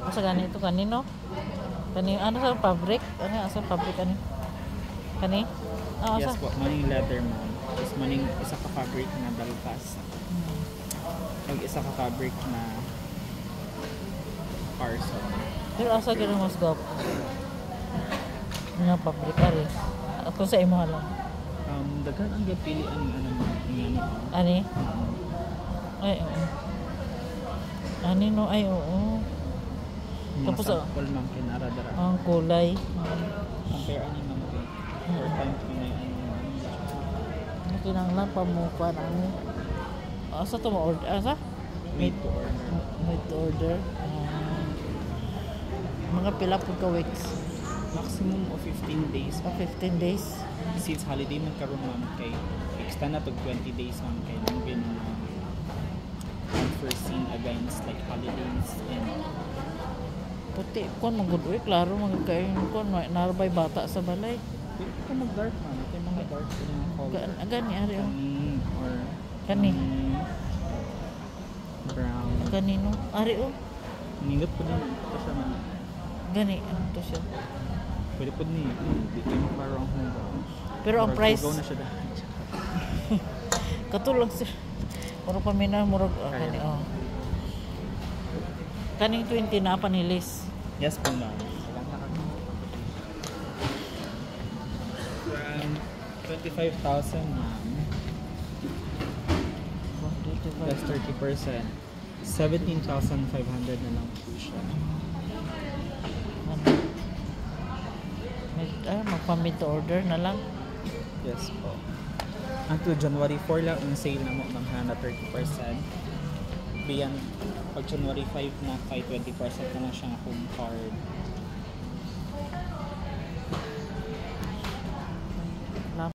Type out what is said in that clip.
Asa gani ito kanino? Kani ano sa fabric? Ano sa fabric ani? Kani? Ah, asa? Yes po, maning leather ma'am. Is maning isa ka fabric na dalpas. Ug isa ka fabric na parcel. Pero asa gani mas gwapo? Nga fabric ari. Ako sa imo lang. Daghan ang gapili ang ano ano. Ani? Ay, oo. Ani no, ay, oo. Tapos, Sample ma'am kinara-dara. Ang kulay. Compare ani ma'am kay 4 times na Ano kinanglan pamukuan ani? Asa to mo order? Asa? made to order. Made to order. Mga pila po ka weeks? Maximum of 15 days. 15 days. Since holiday man karon ma'am kay extend na to 20 days ma'am kay nang bin unforeseen events like holidays and Puti, kon magud uy, klaro mga kayo kon narabay bata sa balay. pwede ka mag-dark ma'am. Ito yung mga dark na mga color. Gani ari oh. Or Kani. Brown. Kanino? Ari oh. Ningot po din. Ito siya ma'am. Gani ano to siya. Pwede po din. Dito yung parang Pero ang price Go na siya dahil. katulong sir. Murag pamina murag kani oh. Kaning 20 na panilis. Yes po ma'am. From 25,000 ma'am. Plus 30%. 17,500 na lang po siya. Magpa-mid to order na lang. Yes po. Until January 4 lang ang sale na mo ma'am na 30%. Beyond pag January 5 na kay 20% na lang siya home card.